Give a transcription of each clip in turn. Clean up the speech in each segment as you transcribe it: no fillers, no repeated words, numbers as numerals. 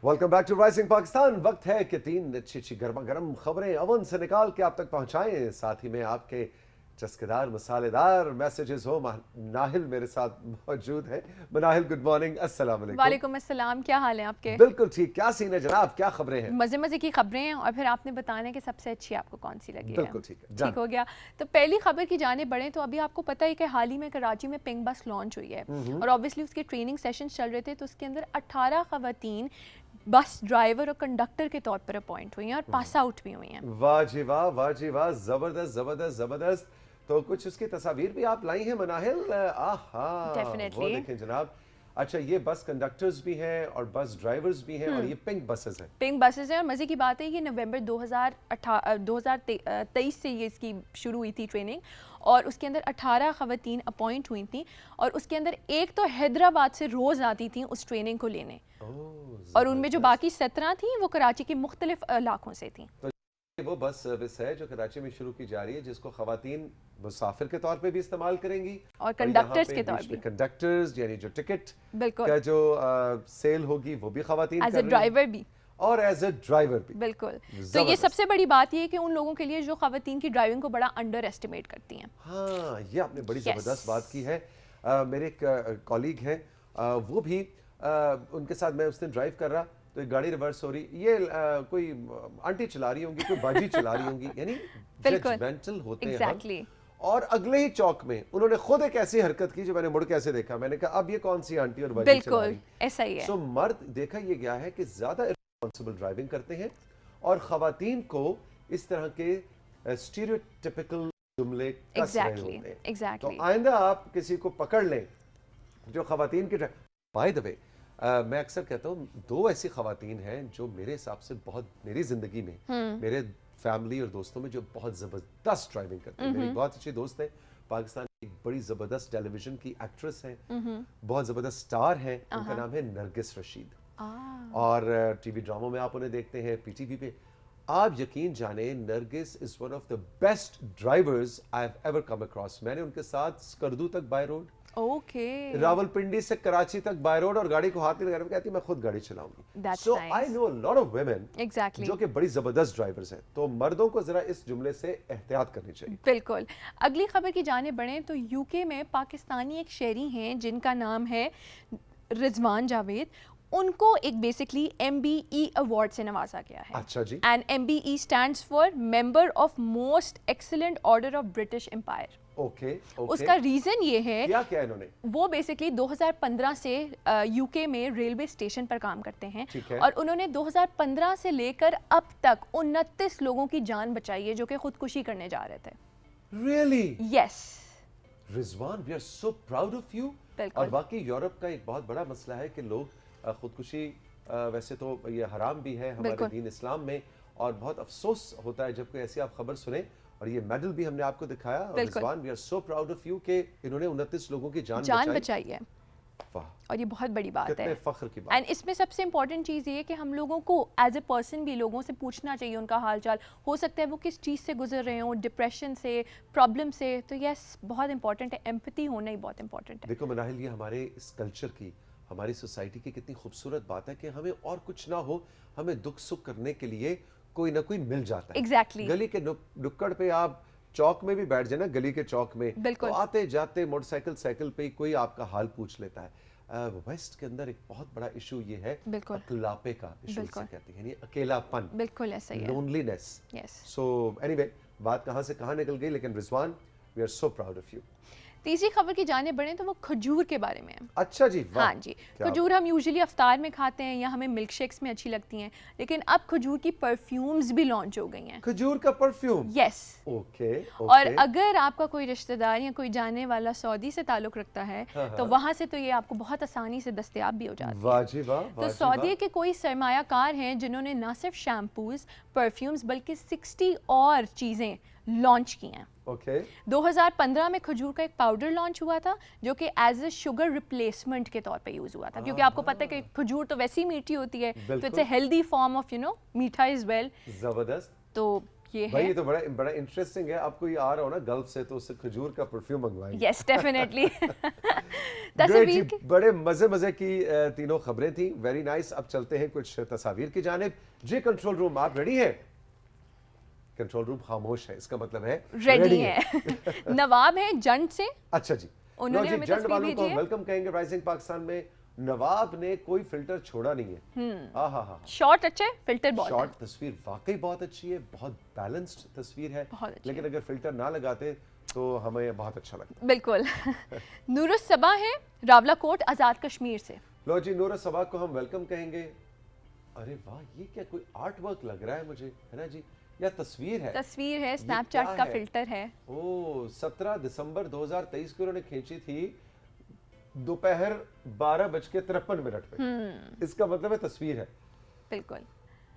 Welcome back to rising Pakistan. वक्त है कि तीन अच्छी गर्मा गर्म खबरें अवन से निकाल के आप तक पहुंचाएं, साथ ही में आपके चस्केदार मसालेदार मैसेजेस हो। नाहिल मेरे साथ मौजूद है। नाहिल, गुड मॉर्निंग, अस्सलाम वालेकुम। वालेकुम अस्सलाम, क्या हाल है आपके? बिल्कुल ठीक। क्या सीन है जनाब, क्या खबरें हैं? मजे मजे की खबरें हैं और फिर आपने बताना है कि सबसे अच्छी आपको कौन सी लगी है। बिल्कुल ठीक है, ठीक हो गया। तो पहली खबर की जाने बढ़े तो अभी आपको पता है कि हाल ही में कराची में पिंक बस लॉन्च हुई है और ऑब्वियसली उसके ट्रेनिंग सेशन चल रहे थे, तो उसके अंदर 18 खवातीन बस ड्राइवर और कंडक्टर के तौर पर अपॉइंट हुई हैं और पास आउट भी हुई हैं। वाह जी वाह, वाह जी वाह, जबरदस्त जबरदस्त जबरदस्त। तो कुछ उसकी तस्वीर भी आप लाई हैं मनाहिल? आहा, वो देखें जनाब। अच्छा, ये बस कंडक्टर्स भी हैं और बस ड्राइवर्स भी हैं और ये पिंक बसेस हैं। पिंक बसेस हैं और मज़े की बात है कि नवंबर 2023 से ये इसकी शुरू हुई थी ट्रेनिंग और उसके अंदर 18 खवातीन अपॉइंट हुई थी और उसके अंदर एक तो हैदराबाद से रोज़ आती थी उस ट्रेनिंग को लेने और उनमें जो बाकी 17 थी वो कराची के मुख्तलिफ इलाकों से थी। वो बस सर्विस है जो कराची में शुरू की जा रही है, जिसको खवातीन मुसाफिर के तौर पे भी इस्तेमाल करेंगी और कंडक्टर्स के तौर पे कंडक्टर्स, यानी जो टिकट बिल्कुल का जो सेल होगी वो भी खवातीन एज ए ड्राइवर भी और एज ए ड्राइवर भी। बिल्कुल। तो ये सबसे बड़ी बात ये है कि उन लोगों के लिए जो खवातीन की ड्राइविंग को बड़ा अंडर एस्टिमेट करती हैं। हाँ, ये आपने बड़ी जबरदस्त बात की है। मेरे एक कॉलीग हैं, वो भी उनके साथ मैं उस दिन ड्राइव कर रहा तो एक गाड़ी रिवर्स हो रही, ये कोई आंटी चला रही होंगी, कोई बाजी चला रही होंगी, यानी जजमेंटल होते हैं। और अगले ही चौक में उन्होंने खुद एक ऐसी हरकत की जो मैंने मुड़ के ऐसे देखा, मैंने कहा अब ये कौन सी आंटी और बाजी चला रही। ऐसा ही है। सो मर्द देखा ये गया है कि ज्यादा इर्रेस्पॉन्सिबल ड्राइविंग करते हैं और खवातीन को इस तरह के स्टीरियोटिपिकल जुमले कस रहे होते हैं। तो आइंदा आप किसी को पकड़ लें जो खवातीन की, बाय द वे मैं अक्सर कहता हूँ दो ऐसी खवातीन हैं जो मेरे हिसाब से बहुत मेरी जिंदगी में मेरे फैमिली और दोस्तों में जो बहुत जबरदस्त ड्राइविंग करते हैं। मेरी बहुत अच्छी दोस्त है, पाकिस्तान की एक बड़ी जबरदस्त टेलीविजन की एक्ट्रेस है, बहुत जबरदस्त स्टार है, उनका नाम है नरगिस रशीद और टीवी ड्रामों में आप उन्हें देखते हैं पीटीवी पे। आप यकीन जाने, Nargis is one of the best drivers I have ever come across. मैंने उनके साथ स्कर्दू तक बाय रोड, रावलपिंडी से कराची तक बाय रोड और गाड़ी को हाथ में लगाने में कहती मैं खुद गाड़ी चलाऊंगी। So I know a lot of women जो कि बड़ी जबरदस्त ड्राइवर्स हैं। तो मर्दों को जरा इस जुमले से एहतियात करनी चाहिए। बिल्कुल। अगली खबर की जाने बढ़े तो यूके में पाकिस्तानी एक शहरी हैं जिनका नाम है रिजवान जावेद। उनको एक बेसिकली MBE अवार्ड से नवाजा गया है। अच्छा जी। And MBE stands for member of most excellent order of British empire. Okay. उसका रीजन ये है, क्या इन्होंने, वो बेसिकली 2015 से यूके में रेलवे स्टेशन पर काम करते हैं और उन्होंने 2015 से लेकर अब तक 29 लोगों की जान बचाई है जो कि खुदकुशी करने जा रहे थे। Really? Yes Rizwan, we are so proud of you. और बाकी यूरोप का एक बहुत बड़ा मसला है कि लोग खुदकुशी, वैसे तो ये हराम भी है हमारे दीन इस्लाम में, और बहुत अफसोस होता है जब कोई ऐसी आप खबर सुने। और ये मेडल भी हमने आपको दिखाया। Rizwan, we are so proud of you कि इन्होंने 29 लोगों की जान बचाई है। और ये बहुत बड़ी बात है, फख्र की बात। एंड इसमें सबसे इंपॉर्टेंट चीज़ ये है कि हम लोगों को एज ए पर्सन भी लोगों से पूछना चाहिए उनका हालचाल। हो सकता है वो किस चीज़ से गुजर रहे हों, डिप्रेशन से, प्रॉब्लम से। तो यस, बहुत इंपॉर्टेंट है, एम्पैथी होना ही बहुत इंपॉर्टेंट है। देखो मनाहिल, ये हमारे इस कल्चर की, हमारी सोसाइटी की कितनी खूबसूरत बात है कि हमें और कुछ ना हो, हमें दुख सुख करने के लिए कोई ना कोई मिल जाता है। एग्जैक्टली। गली के नुक्कड़ पे आप चौक में भी बैठ जाए ना, गली के चौक में, तो आते जाते मोटरसाइकिल साइकिल पे कोई आपका हाल पूछ लेता है। वेस्ट के अंदर एक बहुत बड़ा इशू ये है अकेलापे का इशू कहते हैं, यानी अकेलापन। बिल्कुल ऐसा ही है, लोनलीनेस। यस। सो एनीवे, बात कहां से कहां निकल गई, लेकिन Rizwan, we are so proud of you. तीसरी खबर की जाने बढ़े तो वो खजूर के बारे में है। अच्छा जी, वाह। हाँ जी, खजूर हम यूजुअली अफ्तार में खाते हैं या हमें मिल्क शेक्स में अच्छी लगती हैं, लेकिन अब खजूर की परफ्यूम्स भी लॉन्च हो गई हैं। खजूर का परफ्यूम? यस। ओके। और अगर आपका कोई रिश्तेदार या कोई जाने वाला सऊदी से ताल्लुक रखता है तो वहाँ से तो ये आपको बहुत आसानी से दस्तयाब भी हो जाता है। वाह जी वाह। तो सऊदी के कोई सरमायाकार हैं जिन्होंने न सिर्फ शैम्पूज, परफ्यूम्स बल्कि 60 और चीज़ें लॉन्च की हैं। 2015 में खजूर का एक पाउडर लॉन्च हुआ था जो कि एज ए शुगर रिप्लेसमेंट के तौर पे यूज हुआ था, क्योंकि आपको पता है कि खजूर तो वैसी मीठी होती है, तो it's a healthy form of मीठा इज वेल। जबरदस्त। तो ये भाई है। ये तो बड़ा इंटरेस्टिंग है। आपको ये आ रहा हो ना गल्फ से, तो उससे खजूर का परफ्यूम मंगवाएंगे। Yes definitely. ग्रेट जी, बड़े मजे की तीनों खबरें थी, वेरी नाइस। अब चलते हैं कुछ तस्वीर की जानिब। जी कंट्रोल रूम आप रेडी हैं? कंट्रोल रूम खामोश है, इसका मतलब है रेडी है। नवाब है जंड से। अच्छा जी, उन्होंने हमें जंड तस्वीर वालों को भेजी है। वेलकम कहेंगे राइजिंग पाकिस्तान में। नवाब ने कोई फिल्टर छोड़ा नहीं है। हाँ, शॉट अच्छा है, फिल्टर बहुत शॉट तस्वीर वाकई बहुत अच्छी है, बहुत बैलेंस्ड तस्वीर है, लेकिन अगर फिल्टर ना लगाते तो हमें बहुत अच्छा लगता। बिल्कुल। नूरुस सबा है रावलाकोट आजाद कश्मीर से। लो जी, नूरुस सबा को हम वेलकम कहेंगे। अरे वाह, ये क्या कोई आर्ट वर्क लग रहा है मुझे, है ना जी? या तस्वीर है? तस्वीर है, स्नैपचैट का फिल्टर है। ओ 17 दिसंबर 2023 को उन्होंने खींची थी दोपहर 12:53 पे। इसका मतलब है तस्वीर है। बिल्कुल।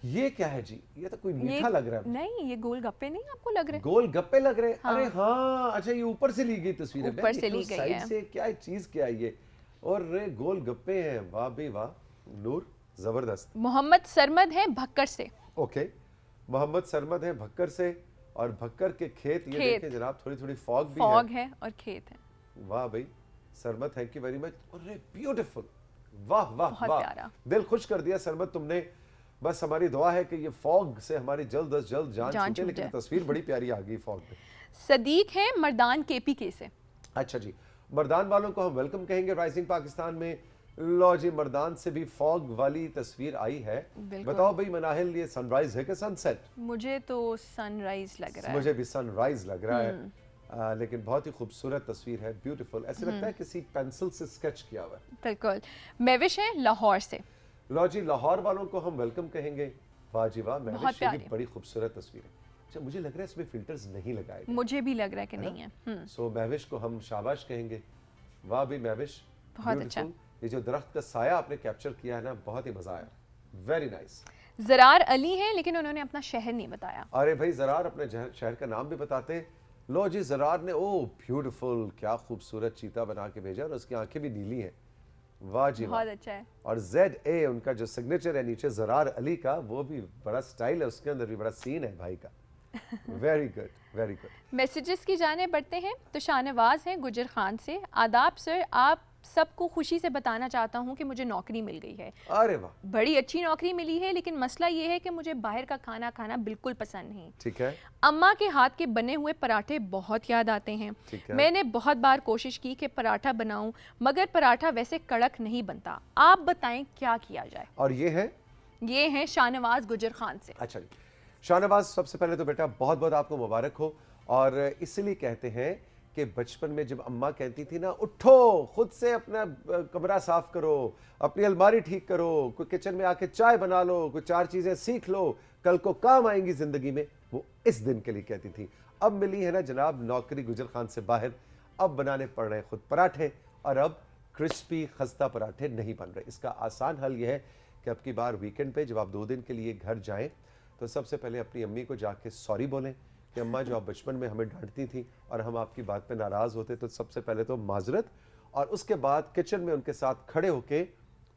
ये क्या है जी? ये तो कोई मीठा लग रहा है। नहीं, ये गोलगप्पे नहीं आपको लग रहे? गोलगप्पे लग रहे हैं। हाँ। अरे हाँ, अच्छा ये ऊपर से ली गई तस्वीर है। ऊपर से ली गई है। से क्या चीज क्या है ये? और गोलगप्पे हैं, वाह बे वाह। नूर जबरदस्त। मोहम्मद सरमद है भक्कर से। ओके, मोहम्मद सरमद है भक्कर से। और भक्कर के खेत ये देखें जनाब, थोड़ी फॉग भी है और खेत है। वाह भाई Sarmad, thank you very much. अरे ब्यूटीफुल, वाह वाह बहुत वाह, प्यारा। दिल खुश कर दिया सरमद तुमने। बस हमारी दुआ है कि ये फॉग से हमारी जल्द अज जल्द जान छूटे, लेकिन तस्वीर बड़ी प्यारी आ गई फॉग में। सदीक है मर्दान केपीके से। अच्छा जी, मर्दान वालों को हम वेलकम कहेंगे राइजिंग पाकिस्तान में। लो जी, मर्दान से भी फॉग वाली तस्वीर आई है। बताओ भाई मनाहिल, ये सनराइज है कि सनसेट? मुझे तो सनराइज लग रहा है। मुझे भी सनराइज लग रहा है। लेकिन बहुत ही खूबसूरत तस्वीर है, ब्यूटीफुल। ऐसे लगता है किसी पेंसिल से स्केच किया हुआ है। बिल्कुल। मेविश है लाहौर से। लो जी, लाहौर वालों को हम वेलकम कहेंगे। वाह जी वाह, मेविश की बड़ी खूबसूरत तस्वीर है। अच्छा, मुझे लग रहा है इसमें फिल्टर्स नहीं लगाए गए। मुझे भी लग रहा है कि नहीं है। सो मेविश को हम शाबाश कहेंगे। वाह भी मेविश, बहुत अच्छा। ये जो दरख्त का साया आपने कैप्चर किया है ना, बहुत ही मजा आया, वेरी नाइस। जरार अली है, लेकिन उन्होंने अपना शहर नहीं बताया। अरे भाई जरार अपने शहर का नाम भी बताते। लो जी, जरार ने ओ ब्यूटीफुल, क्या खूबसूरत चीता बना के भेजा, और उसकी आंखें भी नीली हैं। वाह जी, बहुत अच्छा है। और ZA उनका जो सिग्नेचर है नीचे जरार अली का, वो भी बड़ा स्टाइल है, उसके अंदर भी बड़ा सीन है भाई का। Very good, very good. Messages की जाने बढ़ते हैं तो शाहनवाज हैं गुजर खान से। आदाब सर, आप सबको खुशी से बताना चाहता हूं कि मुझे नौकरी मिल गई है। अरे वाह, बड़ी अच्छी नौकरी मिली है, लेकिन मसला ये है कि मुझे बाहर का खाना खाना बिल्कुल पसंद नहीं। ठीक है। अम्मा के हाथ के बने हुए पराठे बहुत याद आते हैं। मैंने बहुत बार कोशिश की कि पराठा बनाऊं, मगर पराठा वैसे कड़क नहीं बनता। आप बताएं क्या किया जाए। और ये है शाहनवाज गुजर खान से। अच्छा जी, शाहनवाज, सबसे पहले तो बेटा बहुत बहुत आपको मुबारक हो। और इसलिए कहते हैं कि बचपन में जब अम्मा कहती थी ना, उठो खुद से अपना कमरा साफ करो, अपनी अलमारी ठीक करो, कोई किचन में आके चाय बना लो, कोई 4 चीजें सीख लो, कल को काम आएंगी जिंदगी में, वो इस दिन के लिए कहती थी। अब मिली है ना जनाब नौकरी गुजर खान से बाहर, अब बनाने पड़ रहे खुद पराठे, और अब क्रिस्पी खस्ता पराठे नहीं बन रहे। इसका आसान हल यह है कि अब की बार वीकेंड पे जब आप 2 दिन के लिए घर जाएं, तो सबसे पहले अपनी अम्मी को जाके सॉरी बोलें कि अम्मा, जो आप बचपन में हमें डांटती थी और हम आपकी बात पे नाराज़ होते, तो सबसे पहले तो माजरत, और उसके बाद किचन में उनके साथ खड़े होके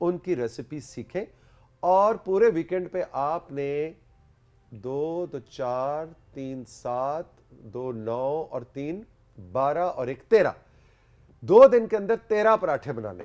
उनकी रेसिपी सीखें। और पूरे वीकेंड पे आपने 2, 2, 4, 3, 7, 2, 9 और 3, 12 और 1, 13, 2 दिन के अंदर 13 पराठे बनाने।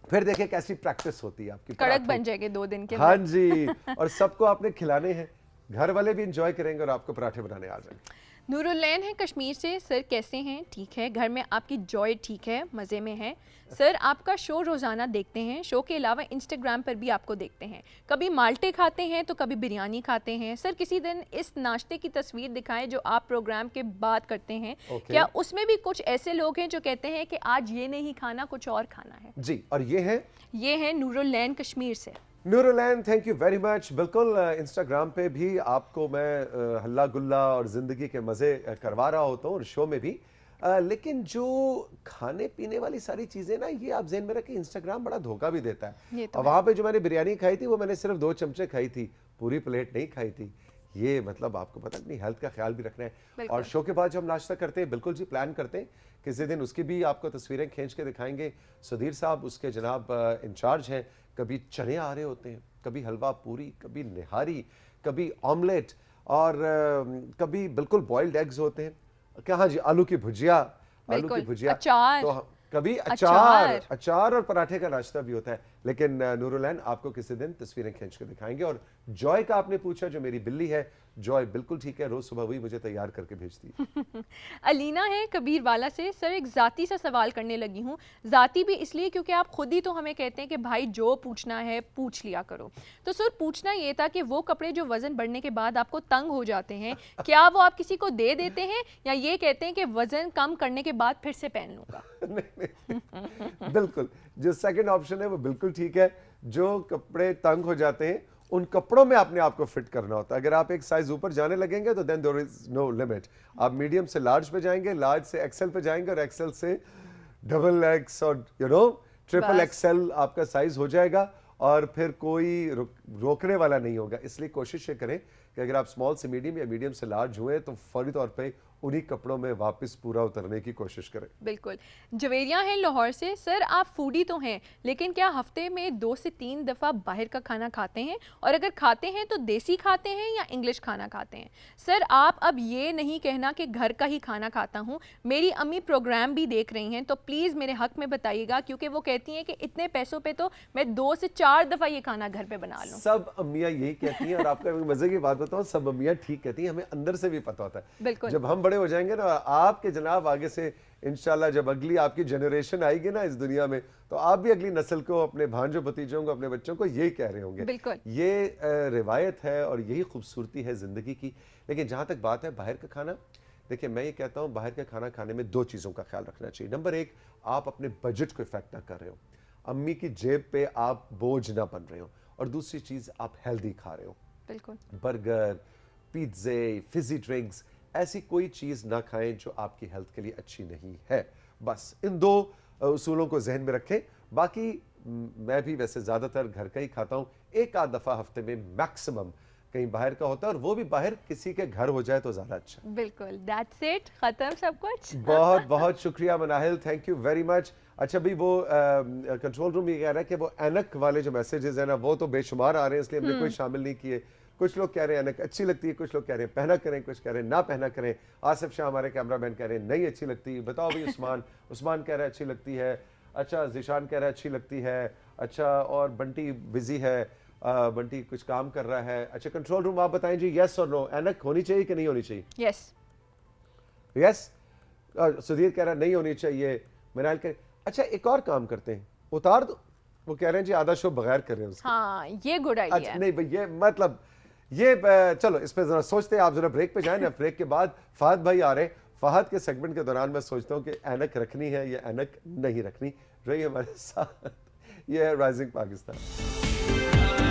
फिर देखिए कैसी प्रैक्टिस होती है आपकी, कड़क बन जाएंगे 2 दिन के बाद। हाँ जी, और सबको आपने खिलाने हैं, घर वाले भी इंजॉय करेंगे और आपको पराठे बनाने आ जाएंगे। नूरुल्लैन है कश्मीर से। सर कैसे हैं? ठीक है। घर में आपकी जॉय ठीक है, मज़े में है। सर आपका शो रोज़ाना देखते हैं, शो के अलावा इंस्टाग्राम पर भी आपको देखते हैं। कभी माल्टे खाते हैं तो कभी बिरयानी खाते हैं। सर किसी दिन इस नाश्ते की तस्वीर दिखाएं जो आप प्रोग्राम के बाद करते हैं। क्या उसमें भी कुछ ऐसे लोग हैं जो कहते हैं कि आज ये नहीं खाना, कुछ और खाना है? जी, और ये है नूरुल्लैन कश्मीर से। नूरुल्लैन, थैंक यू वेरी मच। बिल्कुल, इंस्टाग्राम पे भी आपको मैं हल्ला गुल्ला और ज़िंदगी के मज़े करवा रहा होता हूँ, और शो में भी। लेकिन जो खाने पीने वाली सारी चीज़ें ना, ये आप ज़हन में रखें, इंस्टाग्राम बड़ा धोखा भी देता है। और वहाँ पे जो मैंने बिरयानी खाई थी, वो मैंने सिर्फ 2 चमचे खाई थी, पूरी प्लेट नहीं खाई थी। ये मतलब आपको पता नहीं, हेल्थ का ख्याल भी रखना है। और शो के बाद जो हम नाश्ता करते हैं, बिल्कुल जी प्लान करते हैं किसी दिन, उसकी भी आपको तस्वीरें खींच के दिखाएंगे। सुधीर साहब उसके जनाब इंचार्ज हैं। कभी चने आ रहे होते हैं, कभी हलवा पूरी, कभी निहारी, कभी ऑमलेट, और कभी बिल्कुल बॉइल्ड एग्स होते हैं, क्या हाँ जी, आलू की भुजिया, अचार, तो कभी अचार और पराठे का नाश्ता भी होता है। लेकिन नूरुलैन आपको किसी दिन तस्वीरें खींच के दिखाएंगे। और जॉय का आपने पूछा, जो मेरी बिल्ली है जॉय, बिल्कुल ठीक है, रोज सुबह वही मुझे तैयार करके भेजती। अलीना है कबीर वाला से, सर एक जाती सा सवाल करने लगी हूँ। जाती भी इसलिए क्योंकि आप खुद ही तो हमें कहते हैं कि भाई जो पूछना है पूछ लिया करो। तो सर पूछना ये था कि वो कपड़े जो वजन बढ़ने के बाद आपको तंग हो जाते हैं, क्या वो आप किसी को दे देते हैं या ये कहते हैं कि वजन कम करने के बाद फिर से पहन लूंगा? नहीं, बिल्कुल जो सेकंड ऑप्शन है वो बिल्कुल ठीक है। जो कपड़े तंग हो जाते हैं उन कपड़ों में आपने आपको फिट करना होता है। अगर आप एक साइज ऊपर जाने लगेंगे तो then there is no limit. आप मीडियम से लार्ज पे जाएंगे, लार्ज से एक्सेल पे जाएंगे और एक्सेल से डबल एक्स और ट्रिपल एक्सेल आपका साइज हो जाएगा और फिर कोई रोकने वाला नहीं होगा। इसलिए कोशिश ये करें कि अगर आप स्मॉल से मीडियम या मीडियम से लार्ज हुए तो फौरी तौर पे उन्हीं कपड़ों में वापस पूरा उतरने की कोशिश करें। बिल्कुल। जवेरिया हैं लाहौर से, सर आप फूडी तो हैं लेकिन क्या हफ्ते में 2 से 3 दफ़ा बाहर का खाना खाते हैं, और अगर खाते हैं तो देसी खाते हैं या इंग्लिश खाना खाते हैं? सर आप अब ये नहीं कहना कि घर का ही खाना खाता हूँ, मेरी अम्मी प्रोग्राम भी देख रही हैं तो प्लीज़ मेरे हक में बताइएगा, क्योंकि वो कहती हैं कि इतने पैसों पे तो मैं 2 से 4 दफ़ा ये खाना घर पे बना लूँ। सब अम्मियाँ यही कहती हैं और आपको मजे की बात बताऊँ, सब अम्मियाँ ठीक कहती हैं, हमें अंदर से भी पता होता है। बिल्कुल। जब हम बड़े हो जाएंगे ना, आपके जनाब आगे से इंशाल्लाह जब अगली आपकी जनरेशन आएगी ना इस दुनिया में, तो आप भी अगली नस्ल को, अपने भांजों भतीजों को, अपने बच्चों को यही कह रहे होंगे। बिल्कुल। ये रिवायत है और यही खूबसूरती है जिंदगी की। लेकिन जहां तक बात है बाहर का खाना, देखिए मैं ये कहता हूं बाहर का खाना खाने में 2 चीजों का ख्याल रखना चाहिए। नंबर 1, आप अपने बजट को इफेक्ट ना कर रहे हो, अम्मी की जेब पे आप बोझ ना बन रहे हो, और दूसरी चीज आप हेल्दी खा रहे हो। बिल्कुल। बर्गर, पिज्जे, फिजी ड्रिंक्स, ऐसी कोई चीज ना खाएं जो आपकी हेल्थ के लिए अच्छी नहीं है। बस इन 2 उसूलों को जहन में रखें। बाकी मैं भी वैसे ज्यादातर घर का ही खाता हूं, एक आध दफा हफ्ते में मैक्सिमम कहीं बाहर का होता है, और वो भी बाहर किसी के घर हो जाए तो ज्यादा अच्छा। बिल्कुल, दैट्स इट, खत्म सब कुछ। बहुत बहुत शुक्रिया Manahil, thank you very much. अच्छा भी वो कंट्रोल रूम ये कह रहा है कि वो एनक वाले जो मैसेजेस है ना वो तो बेशुमार आ रहे हैं, इसलिए हमने कोई शामिल नहीं किए। कुछ लोग कह रहे हैं एनक अच्छी लगती है, कुछ लोग कह रहे हैं पहना करें, कुछ कह रहे हैं ना पहना करें। आसिफ शाह हमारे कैमरामैन कह रहे हैं नहीं अच्छी लगती। बताओ भाई उस्मान कह रहा है अच्छी लगती है। अच्छा जिशान कह रहा है अच्छी लगती है। अच्छा और बंटी बिजी है, बंटी कुछ काम कर रहा है। अच्छा कंट्रोल रूम आप बताएं जी, यस और नो, एनक होनी चाहिए कि नहीं होनी चाहिए? Yes yes. सुधीर कह रहा है नहीं होनी चाहिए। मनाल कह, अच्छा एक और काम करते हैं, उतार दो। वो कह रहे हैं जी आधा शो बगैर कर रहे हैं उसके। हाँ ये गुड आइडिया है। नहीं भाई ये मतलब ये चलो इस पे जरा सोचते हैं। आप जरा ब्रेक पे जाएं ना, ब्रेक के बाद फहद भाई आ रहे हैं। फहद के सेगमेंट के दौरान मैं सोचता हूँ कि एनक रखनी है या एनक नहीं रखनी। रही हमारे साथ, ये है राइजिंग पाकिस्तान।